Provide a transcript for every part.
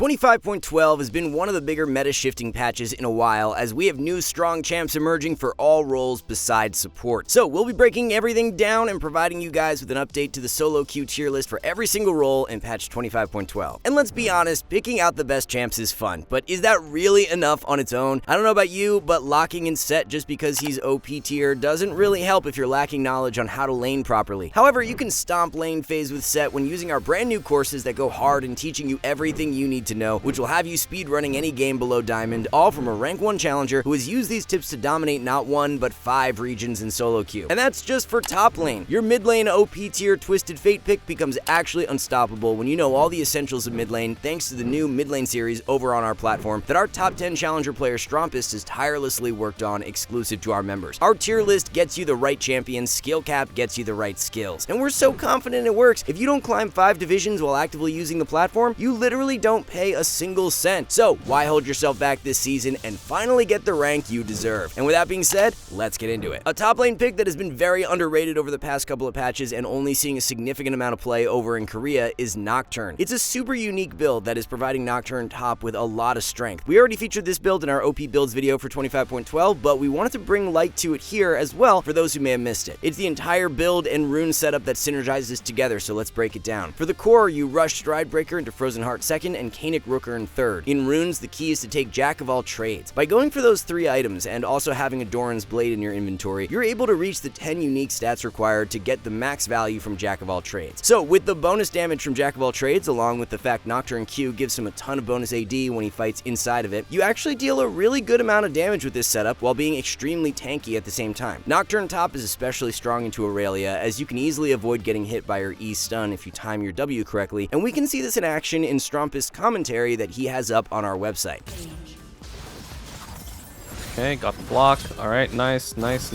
25.12 has been one of the bigger meta-shifting patches in a while, as we have new strong champs emerging for all roles besides support. So we'll be breaking everything down and providing you guys with an update to the solo queue tier list for every single role in patch 25.12. And let's be honest, picking out the best champs is fun, but is that really enough on its own? I don't know about you, but locking in Set just because he's OP tier doesn't really help if you're lacking knowledge on how to lane properly. However, you can stomp lane phase with Set when using our brand new courses that go hard in teaching you everything you need to know, which will have you speedrunning any game below Diamond, all from a rank 1 challenger who has used these tips to dominate not 1 but 5 regions in solo queue. And that's just for top lane. Your mid lane OP tier Twisted Fate pick becomes actually unstoppable when you know all the essentials of mid lane thanks to the new mid lane series over on our platform that our top 10 challenger player Strompist has tirelessly worked on exclusive to our members. Our tier list gets you the right champions, SkillCapped gets you the right skills. And we're so confident it works. If you don't climb 5 divisions while actively using the platform, you literally don't pay a single cent. So why hold yourself back this season and finally get the rank you deserve? And with that being said, let's get into it. A top lane pick that has been very underrated over the past couple of patches and only seeing a significant amount of play over in Korea is Nocturne. It's a super unique build that is providing Nocturne top with a lot of strength. We already featured this build in our OP builds video for 25.12, but we wanted to bring light to it here as well for those who may have missed it. It's the entire build and rune setup that synergizes together, so let's break it down. For the core, you rush Stridebreaker into Frozen Heart 2nd and Canik Rooker in 3rd. In runes, the key is to take Jack of all trades. By going for those 3 items and also having a Doran's Blade in your inventory, you're able to reach the 10 unique stats required to get the max value from Jack of all trades. So with the bonus damage from Jack of all trades, along with the fact Nocturne Q gives him a ton of bonus AD when he fights inside of it, you actually deal a really good amount of damage with this setup while being extremely tanky at the same time. Nocturne top is especially strong into Aurelia, as you can easily avoid getting hit by her E stun if you time your W correctly, and we can see this in action in Strompist's commentary that he has up on our website. Okay, got the block. Alright, nice. Nice.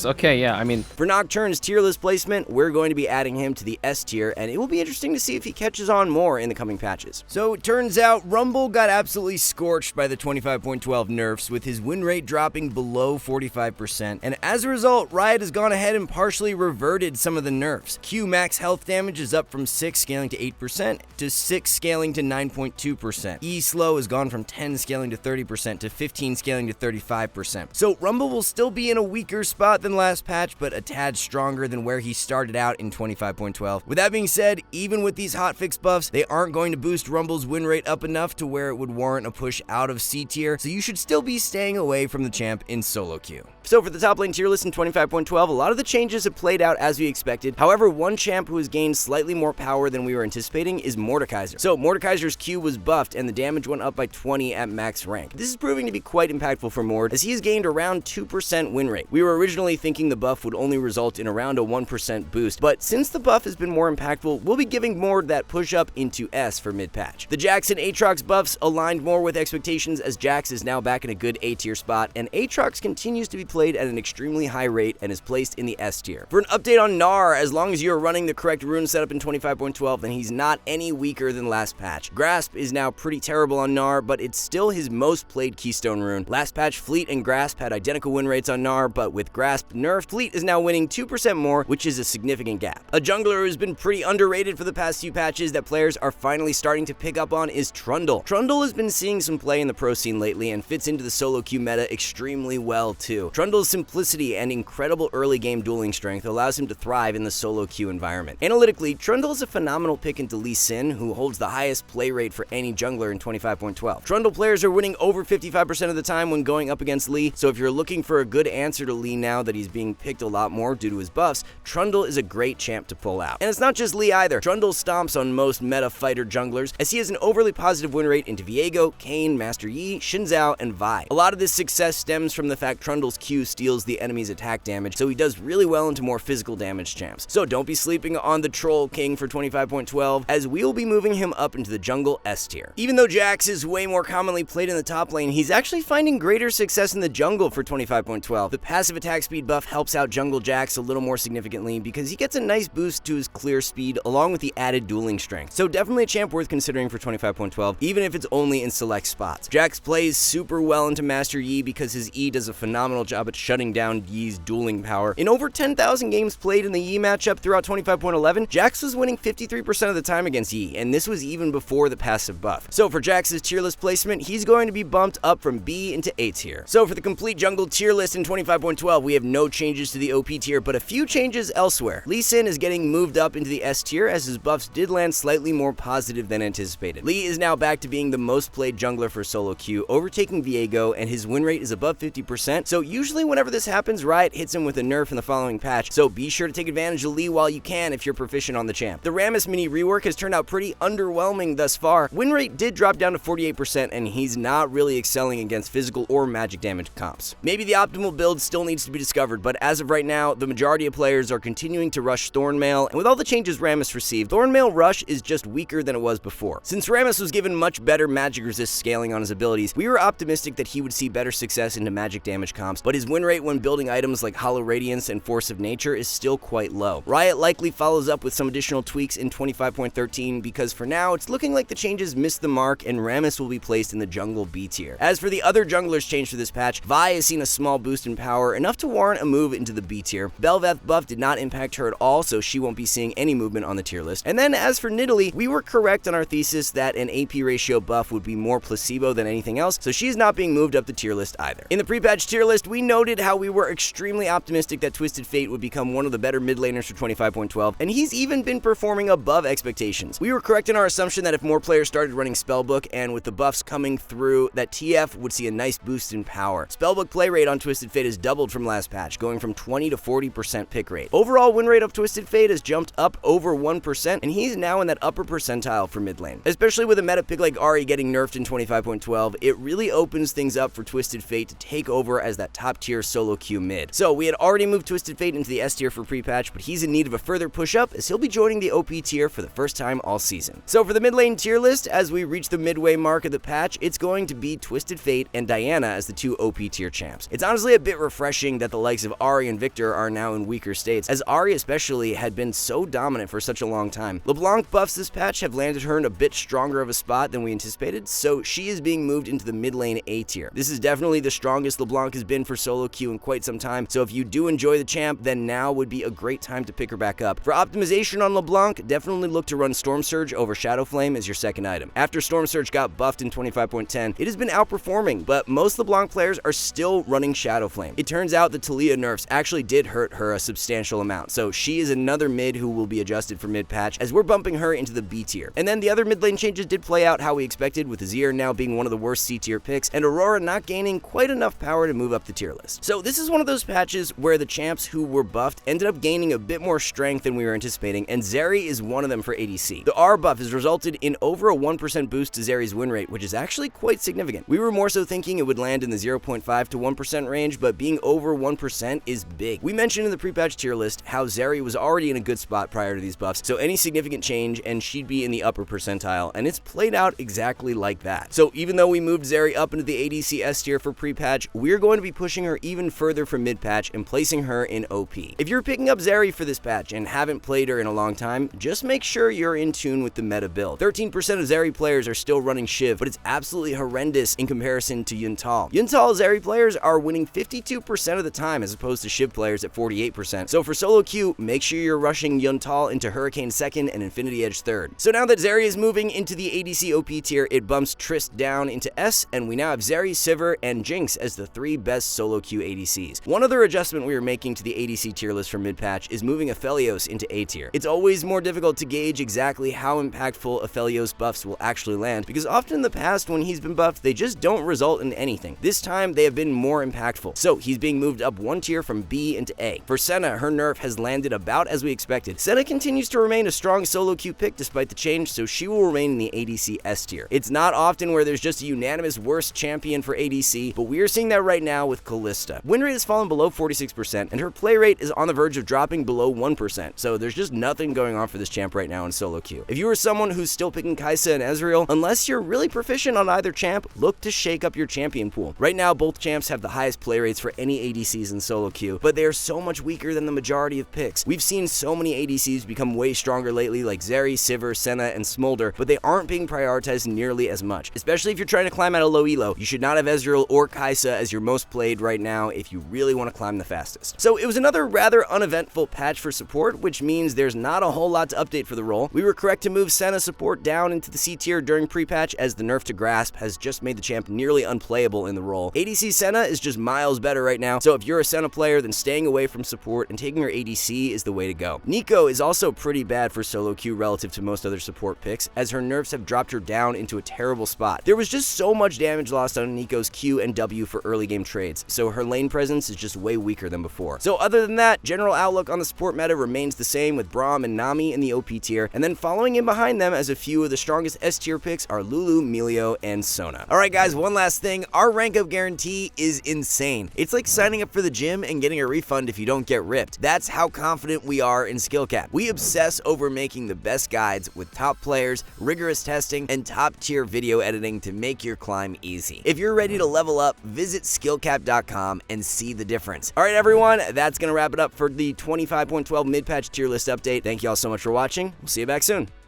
Okay, yeah, I mean, for Nocturne's tier list placement, we're going to be adding him to the S tier, and it will be interesting to see if he catches on more in the coming patches. So it turns out Rumble got absolutely scorched by the 25.12 nerfs, with his win rate dropping below 45%, and as a result, Riot has gone ahead and partially reverted some of the nerfs. Q max health damage is up from 6 scaling to 8% to 6 scaling to 9.2%. E slow has gone from 10 scaling to 30% to 15 scaling to 35%. So Rumble will still be in a weaker spot than last patch, but a tad stronger than where he started out in 25.12. With that being said, even with these hotfix buffs, they aren't going to boost Rumble's win rate up enough to where it would warrant a push out of C tier, so you should still be staying away from the champ in solo queue. So for the top lane tier list in 25.12, a lot of the changes have played out as we expected. However, one champ who has gained slightly more power than we were anticipating is Mordekaiser. So Mordekaiser's Q was buffed and the damage went up by 20 at max rank. This is proving to be quite impactful for Mord, as he has gained around 2% win rate. We were originally thinking the buff would only result in around a 1% boost, but since the buff has been more impactful, we'll be giving Mord that push up into S for mid-patch. The Jax and Aatrox buffs aligned more with expectations, as Jax is now back in a good A tier spot, and Aatrox continues to be played at an extremely high rate and is placed in the S tier. For an update on Gnar, as long as you're running the correct rune setup in 25.12, then he's not any weaker than last patch. Grasp is now pretty terrible on Gnar, but it's still his most played keystone rune. Last patch, Fleet and Grasp had identical win rates on Gnar, but with Grasp nerfed, Fleet is now winning 2% more, which is a significant gap. A jungler who's been pretty underrated for the past few patches that players are finally starting to pick up on is Trundle. Trundle has been seeing some play in the pro scene lately and fits into the solo queue meta extremely well too. Trundle's simplicity and incredible early game dueling strength allows him to thrive in the solo queue environment. Analytically, Trundle is a phenomenal pick into Lee Sin, who holds the highest play rate for any jungler in 25.12. Trundle players are winning over 55% of the time when going up against Lee, so if you're looking for a good answer to Lee now that he's being picked a lot more due to his buffs, Trundle is a great champ to pull out. And it's not just Lee either. Trundle stomps on most meta fighter junglers, as he has an overly positive win rate into Viego, Kayn, Master Yi, Xin Zhao, and Vi. A lot of this success stems from the fact Trundle's Q steals the enemy's attack damage, so he does really well into more physical damage champs. So don't be sleeping on the Troll King for 25.12, as we will be moving him up into the jungle S tier. Even though Jax is way more commonly played in the top lane, he's actually finding greater success in the jungle for 25.12. The passive massive attack speed buff helps out Jungle Jax a little more significantly because he gets a nice boost to his clear speed along with the added dueling strength. So definitely a champ worth considering for 25.12, even if it's only in select spots. Jax plays super well into Master Yi because his E does a phenomenal job at shutting down Yi's dueling power. In over 10,000 games played in the Yi matchup throughout 25.11, Jax was winning 53% of the time against Yi, and this was even before the passive buff. So for Jax's tier list placement, he's going to be bumped up from B into A tier. So for the complete jungle tier list in 25.12, we have no changes to the OP tier, but a few changes elsewhere. Lee Sin is getting moved up into the S tier as his buffs did land slightly more positive than anticipated. Lee is now back to being the most played jungler for solo queue, overtaking Viego, and his win rate is above 50%. So usually whenever this happens, Riot hits him with a nerf in the following patch, so be sure to take advantage of Lee while you can if you're proficient on the champ. The Rammus mini rework has turned out pretty underwhelming thus far. Win rate did drop down to 48%, and he's not really excelling against physical or magic damage comps. Maybe the optimal build still needs to be discovered, but as of right now, the majority of players are continuing to rush Thornmail, and with all the changes Rammus received, Thornmail Rush is just weaker than it was before. Since Rammus was given much better magic resist scaling on his abilities, we were optimistic that he would see better success into magic damage comps, but his win rate when building items like Hollow Radiance and Force of Nature is still quite low. Riot likely follows up with some additional tweaks in 25.13 because for now, it's looking like the changes missed the mark and Rammus will be placed in the jungle B tier. As for the other junglers changed for this patch, Vi has seen a small boost in power, enough to warrant a move into the B tier. Bel'Veth buff did not impact her at all, so she won't be seeing any movement on the tier list. And then as for Nidalee, we were correct on our thesis that an AP ratio buff would be more placebo than anything else, so she's not being moved up the tier list either. In the pre-patch tier list, we noted how we were extremely optimistic that Twisted Fate would become one of the better mid laners for 25.12, and he's even been performing above expectations. We were correct in our assumption that if more players started running Spellbook, and with the buffs coming through, that TF would see a nice boost in power. Spellbook play rate on Twisted Fate has doubled from last patch, going from 20 to 40% pick rate. Overall win rate of Twisted Fate has jumped up over 1%, and he's now in that upper percentile for mid lane. Especially with a meta pick like Ahri getting nerfed in 25.12, it really opens things up for Twisted Fate to take over as that top tier solo queue mid. So we had already moved Twisted Fate into the S tier for pre-patch, but he's in need of a further push up as he'll be joining the OP tier for the first time all season. So for the mid lane tier list, as we reach the midway mark of the patch, it's going to be Twisted Fate and Diana as the two OP tier champs. It's honestly a bit refreshing that the likes of Ahri and Victor are now in weaker states, as Ahri especially had been so dominant for such a long time. LeBlanc buffs this patch have landed her in a bit stronger of a spot than we anticipated, so she is being moved into the mid lane A tier. This is definitely the strongest LeBlanc has been for solo queue in quite some time, so if you do enjoy the champ, then now would be a great time to pick her back up. For optimization on LeBlanc, definitely look to run Storm Surge over Shadow Flame as your second item. After Storm Surge got buffed in 25.10, it has been outperforming, but most LeBlanc players are still running Shadow Flame. It turns out the Talia nerfs actually did hurt her a substantial amount, so she is another mid who will be adjusted for mid patch as we're bumping her into the B tier. And then the other mid lane changes did play out how we expected, with Azir now being one of the worst C tier picks and Aurora not gaining quite enough power to move up the tier list. So this is one of those patches where the champs who were buffed ended up gaining a bit more strength than we were anticipating, and Zeri is one of them for ADC. The R buff has resulted in over a 1% boost to Zeri's win rate, which is actually quite significant. We were more so thinking it would land in the 0.5 to 1% range, but being over 1% is big. We mentioned in the pre-patch tier list how Zeri was already in a good spot prior to these buffs, so any significant change and she'd be in the upper percentile, and it's played out exactly like that. So even though we moved Zeri up into the ADC S tier for pre-patch, we're going to be pushing her even further for mid-patch and placing her in OP. If you're picking up Zeri for this patch and haven't played her in a long time, just make sure you're in tune with the meta build. 13% of Zeri players are still running Shiv, but it's absolutely horrendous in comparison to Yuntal. Yuntal Zeri players are winning 52% of the time as opposed to Shiv players at 48%. So for solo queue, make sure you're rushing Yuntal into Hurricane second and Infinity Edge third. So now that Zeri is moving into the ADC OP tier, it bumps Trist down into S, and we now have Zeri, Sivir, and Jinx as the three best solo queue ADCs. One other adjustment we are making to the ADC tier list for mid-patch is moving Aphelios into A tier. It's always more difficult to gauge exactly how impactful Aphelios buffs will actually land, because often in the past when he's been buffed, they just don't result in anything. This time, they have been more impactful, so he's being moved up one tier from B into A. For Senna, her nerf has landed about as we expected. Senna continues to remain a strong solo queue pick despite the change, so she will remain in the ADC S tier. It's not often where there's just a unanimous worst champion for ADC, but we are seeing that right now with Kalista. Win rate has fallen below 46%, and her play rate is on the verge of dropping below 1%, so there's just nothing going on for this champ right now in solo queue. If you are someone who's still picking Kai'Sa and Ezreal, unless you're really proficient on either champ, look to shake up your champion pool. Right now, both champs have the highest play rates for any ADCs in solo queue, but they are so much weaker than the majority of picks. We've seen so many ADCs become way stronger lately, like Zeri, Sivir, Senna, and Smolder, but they aren't being prioritized nearly as much. Especially if you're trying to climb out a low elo, you should not have Ezreal or Kai'Sa as your most played right now if you really want to climb the fastest. So it was another rather uneventful patch for support, which means there's not a whole lot to update for the role. We were correct to move Senna support down into the C tier during pre-patch, as the nerf to Grasp has just made the champ nearly unplayable in the role. ADC Senna is just miles better right now, so if you're a Senna player, then staying away from support and taking her ADC is the way to go. Neeko is also pretty bad for solo queue relative to most other support picks, as her nerfs have dropped her down into a terrible spot. There was just so much damage lost on Neeko's Q and W for early game trades, so her lane presence is just way weaker than before. So other than that, general outlook on the support meta remains the same, with Braum and Nami in the OP tier, and then following in behind them as a few of the strongest S tier picks are Lulu, Melio, and Sona. Alright guys, one last thing, our rank up guarantee is insane. It's like signing up for the gym and getting a refund if you don't get ripped. That's how confident we are in SkillCapped. We obsess over making the best guides with top players, rigorous testing, and top tier video editing to make your climb easy. If you're ready to level up, visit SkillCapped.com and see the difference. Alright everyone, that's gonna wrap it up for the 25.12 mid-patch tier list update. Thank you all so much for watching. We'll see you back soon.